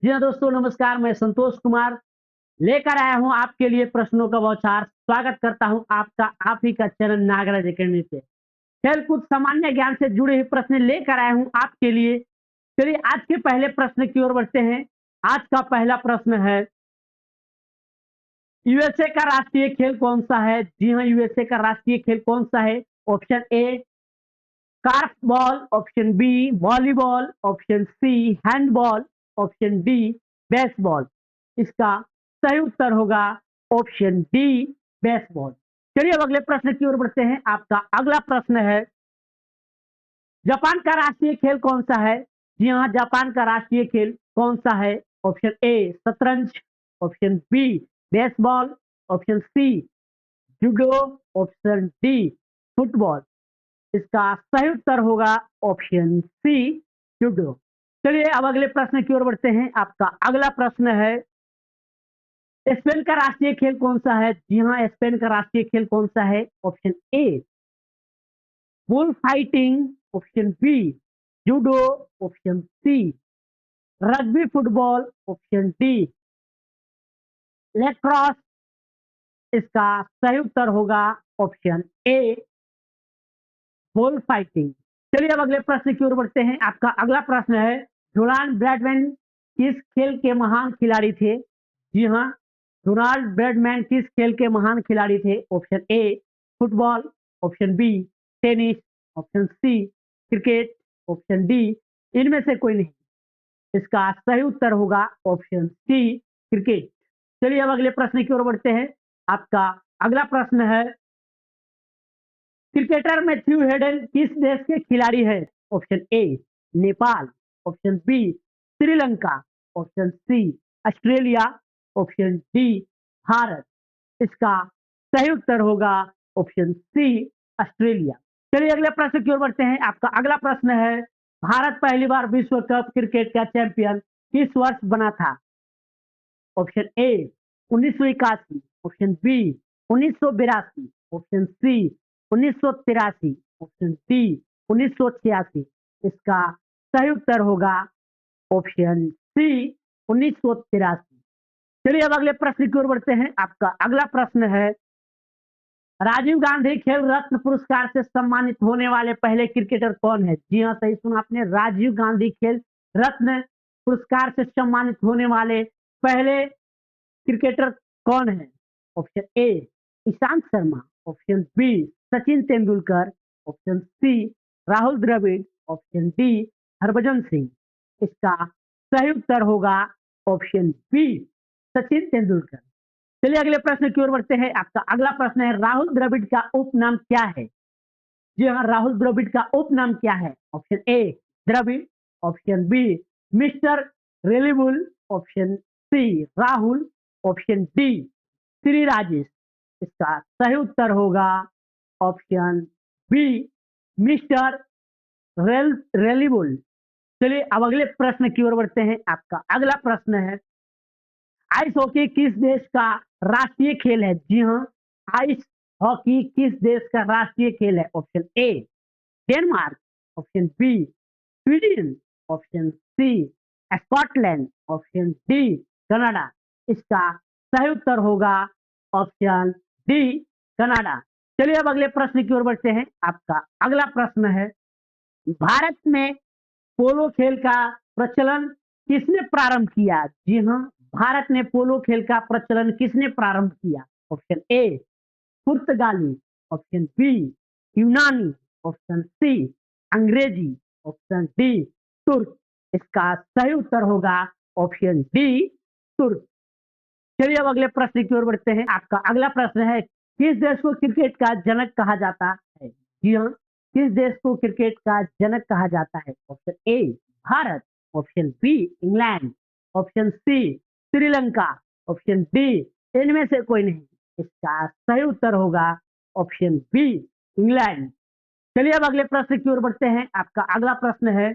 जी हाँ दोस्तों, नमस्कार। मैं संतोष कुमार लेकर आया हूँ आपके लिए प्रश्नों का बौछार। स्वागत करता हूँ आपका आप ही का चैनल नागराज अकेडमी पे। खेलकूद सामान्य ज्ञान से जुड़े हुए प्रश्न लेकर आया हूँ आपके लिए। चलिए आज के पहले प्रश्न की ओर बढ़ते हैं। आज का पहला प्रश्न है, यूएसए का राष्ट्रीय खेल कौन सा है? जी हाँ, यूएसए का राष्ट्रीय खेल कौन सा है? Option A korfball, option B volleyball, option C handball, option D baseball. इसका सही उत्तर होगा ऑप्शन डी बेसबॉल। चलिए अब अगले प्रश्न की ओर बढ़ते हैं। आपका अगला प्रश्न है, जापान का राष्ट्रीय खेल कौन सा है? जी हाँ, जापान का राष्ट्रीय खेल कौन सा है? ऑप्शन ए शतरंज, option B baseball, option C judo, option D football. इसका सही उत्तर होगा ऑप्शन सी जूडो। चलिए अब अगले प्रश्न की ओर बढ़ते हैं। आपका अगला प्रश्न है, स्पेन का राष्ट्रीय खेल कौन सा है? जी हाँ, स्पेन का राष्ट्रीय खेल कौन सा है? Option A bullfighting, option B judo, option C rugby football, option D lacrosse. इसका सही उत्तर होगा ऑप्शन ए बुल फाइटिंग। चलिए अब अगले प्रश्न की ओर बढ़ते हैं। आपका अगला प्रश्न है, डोनाल्ड ब्रैडमैन किस खेल के महान खिलाड़ी थे? जी हाँ, डोनाल्ड ब्रैडमैन किस खेल के महान खिलाड़ी थे? Option A football, option B tennis, option C cricket, option D इनमें से कोई नहीं। इसका सही उत्तर होगा ऑप्शन सी क्रिकेट। चलिए अब अगले प्रश्न की ओर बढ़ते हैं। आपका अगला प्रश्न है, क्रिकेटर मैथ्यू हेडन किस देश के खिलाड़ी है? Option A Nepal, option B Sri Lanka, option C Australia, option D Bharat. इसका सही उत्तर होगा ऑप्शन सी ऑस्ट्रेलिया। चलिए अगले प्रश्न की ओर बढ़ते हैं। आपका अगला प्रश्न है, भारत पहली बार विश्व कप क्रिकेट का चैंपियन किस वर्ष बना था? Option A 1981, option B 1982, option C 1983, option D 1986। इसका सही उत्तर होगा ऑप्शन सी 1983। चलिए अब अगले प्रश्न की ओर बढ़ते हैं। आपका अगला प्रश्न है, राजीव गांधी खेल रत्न पुरस्कार से सम्मानित होने वाले पहले क्रिकेटर कौन है? जी हाँ, सही सुना आपने, राजीव गांधी खेल रत्न पुरस्कार से सम्मानित होने वाले पहले क्रिकेटर कौन है? Option A Ishant Sharma, option B Sachin Tendulkar, option C Rahul Dravid, option D Harbhajan Singh. इसका सही उत्तर होगा ऑप्शन बी सचिन तेंदुलकर। चलिए अगले प्रश्न की ओर बढ़ते हैं। आपका अगला प्रश्न है, राहुल द्रविड़ का उपनाम क्या है? जी हाँ, राहुल द्रविड़ का उपनाम क्या है? Option A Dravid, option B mister reliable, option C Rahul, option D Shri Rajesh. इसका सही उत्तर होगा ऑप्शन बी मिस्टर रेलिबुल। चलिए अब अगले प्रश्न की ओर बढ़ते हैं। आपका अगला प्रश्न है, आइस हॉकी किस देश का राष्ट्रीय खेल है? जी हाँ, आइस हॉकी किस देश का राष्ट्रीय खेल है? Option A Denmark, option B Sweden, option C Scotland, option D Canada. इसका सही उत्तर होगा ऑप्शन डी कनाडा। चलिए अब अगले प्रश्न की ओर बढ़ते हैं। आपका अगला प्रश्न है, भारत में पोलो खेल का प्रचलन किसने प्रारंभ किया? जी हाँ, भारत में पोलो खेल का प्रचलन किसने प्रारंभ किया? ऑप्शन ए पुर्तगाली, ऑप्शन बी यूनानी, ऑप्शन सी अंग्रेजी, ऑप्शन डी तुर्क। इसका सही उत्तर होगा ऑप्शन डी तुर्क। चलिए अब अगले प्रश्न की ओर बढ़ते हैं। आपका अगला प्रश्न है, किस देश को क्रिकेट का जनक कहा जाता है? जी हाँ, किस देश को क्रिकेट का जनक कहा जाता है? Option A Bharat, option B England, option C Sri Lanka, option D इनमें से कोई नहीं। इसका सही उत्तर होगा ऑप्शन बी इंग्लैंड। चलिए अब अगले प्रश्न की ओर बढ़ते हैं। आपका अगला प्रश्न है,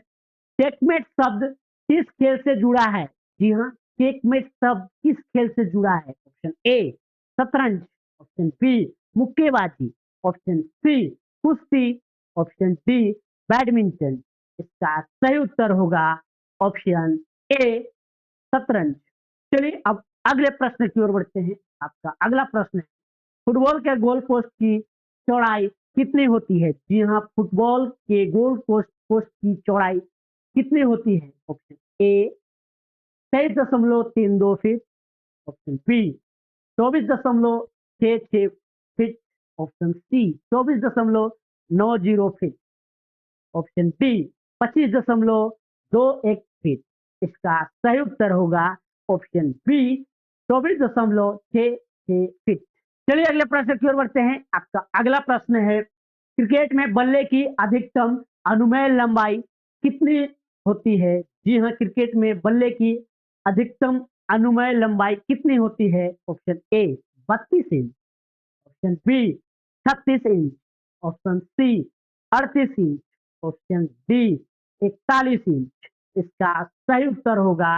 चेकमेट शब्द किस खेल से जुड़ा है? जी हाँ, चेकमेट शब्द किस खेल से जुड़ा है? ऑप्शन ए शतरंज, ऑप्शन बी मुक्केबाजी, ऑप्शन सी कुश्ती, ऑप्शन डी बैडमिंटन। इसका सही उत्तर होगा ऑप्शन ए शतरंज। चलिए अब अगले प्रश्न की ओर बढ़ते हैं। आपका अगला प्रश्न है, फुटबॉल के गोल पोस्ट की चौड़ाई कितनी होती है? जी हाँ, फुटबॉल के गोल पोस्ट पोस्ट की चौड़ाई कितनी होती है? Option A 23.32 feet, option B 24.66 feet, option C 24.90 feet, option D 25.21 feet. इसका सही उत्तर होगा ऑप्शन बी 24.66 फीट। चलिए अगले प्रश्न की ओर बढ़ते हैं। आपका अगला प्रश्न है, क्रिकेट में बल्ले की अधिकतम अनुमेय लंबाई कितनी होती है? जी हाँ, क्रिकेट में बल्ले की अधिकतम अनुमेय लंबाई कितनी होती है? Option A 32 inch, option B 36 inch, option C 38 inch, option D 41 inch. इसका सही उत्तर होगा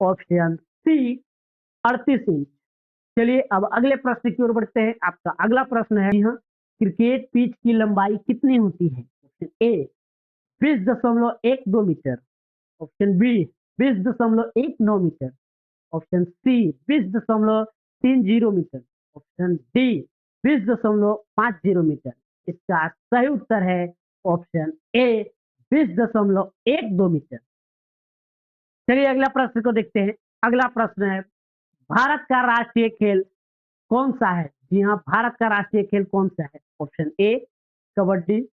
ऑप्शन सी 38 इंच। चलिए अब अगले प्रश्न की ओर बढ़ते हैं। आपका अगला प्रश्न है, हाँ, क्रिकेट पिच की लंबाई कितनी होती है? Option A 20.12 metre, option B 20.19 metre, option C 20.30 metre, option D 20.50 metre. इसका सही उत्तर है ऑप्शन ए 20.12 मीटर। चलिए अगला प्रश्न को देखते हैं। अगला प्रश्न है, भारत का राष्ट्रीय खेल कौन सा है? जी हाँ, भारत का राष्ट्रीय खेल कौन सा है? Option A kabaddi,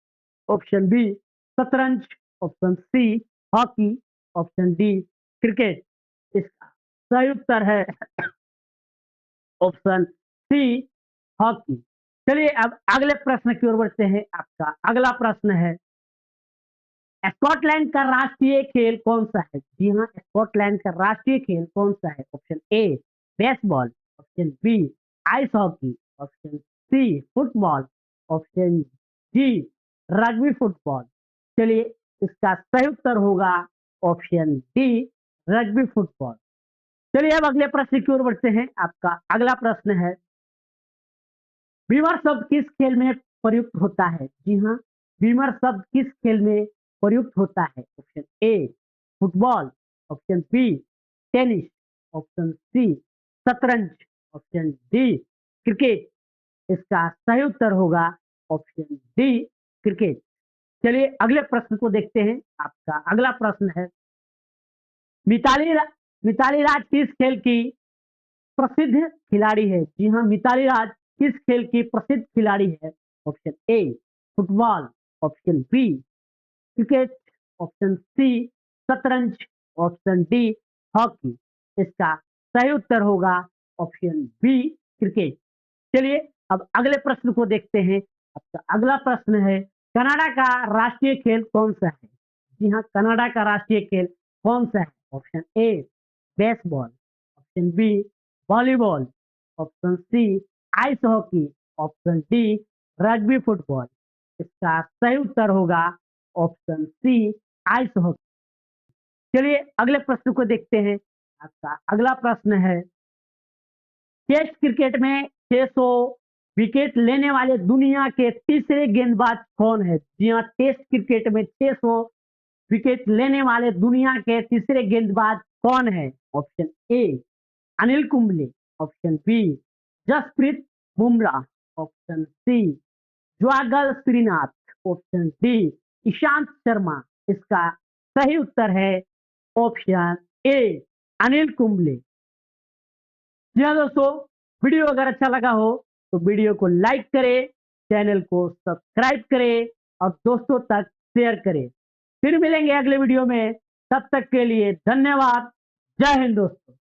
option B शतरंज, option C hockey, option D cricket. इसका सही उत्तर है ऑप्शन सी हॉकी। चलिए अब अगले प्रश्न की ओर बढ़ते हैं। आपका अगला प्रश्न है, स्कॉटलैंड का राष्ट्रीय खेल कौन सा है? जी हाँ, स्कॉटलैंड का राष्ट्रीय खेल कौन सा है? Option A baseball, option B ice hockey, option C football, option D rugby football. चलिए इसका सही उत्तर होगा ऑप्शन डी रग्बी फुटबॉल। चलिए अब अगले प्रश्न की ओर बढ़ते हैं। आपका अगला प्रश्न है, बीमर शब्द किस खेल में प्रयुक्त होता है? जी हाँ, बीमर शब्द किस खेल में प्रयुक्त होता है? Option A football, option B tennis, option C शतरंज, ऑप्शन डी क्रिकेट। इसका सही उत्तर होगा ऑप्शन डी क्रिकेट। चलिए अगले प्रश्न को देखते हैं। आपका अगला प्रश्न है, मिताली मिताली राज किस खेल की प्रसिद्ध खिलाड़ी है? जी हाँ, मिताली राज किस खेल की प्रसिद्ध खिलाड़ी है? Option A football, option B cricket, option C शतरंज, ऑप्शन डी हॉकी। इसका सही उत्तर होगा ऑप्शन बी क्रिकेट। चलिए अब अगले प्रश्न को देखते हैं। आपका अगला प्रश्न है, कनाडा का राष्ट्रीय खेल कौन सा है? जी हाँ, कनाडा का राष्ट्रीय खेल कौन सा है? Option A baseball, option B volleyball, option C ice hockey, option D rugby football. इसका सही उत्तर होगा ऑप्शन सी आइस हॉकी। चलिए अगले प्रश्न को देखते हैं। आपका अगला प्रश्न है, टेस्ट क्रिकेट में 600 विकेट लेने वाले दुनिया के तीसरे गेंदबाज कौन है? जी हाँ, टेस्ट क्रिकेट में 600 विकेट लेने वाले दुनिया के तीसरे गेंदबाज कौन है? Option A Anil Kumble, option B Jasprit Bumrah, option C Javagal Srinath, option D Ishant Sharma. इसका सही उत्तर है ऑप्शन ए अनिल कुंबले। जी हाँ दोस्तों, वीडियो अगर अच्छा लगा हो तो वीडियो को लाइक करें, चैनल को सब्सक्राइब करें और दोस्तों तक शेयर करें। फिर मिलेंगे अगले वीडियो में, तब तक के लिए धन्यवाद। जय हिंद दोस्तों।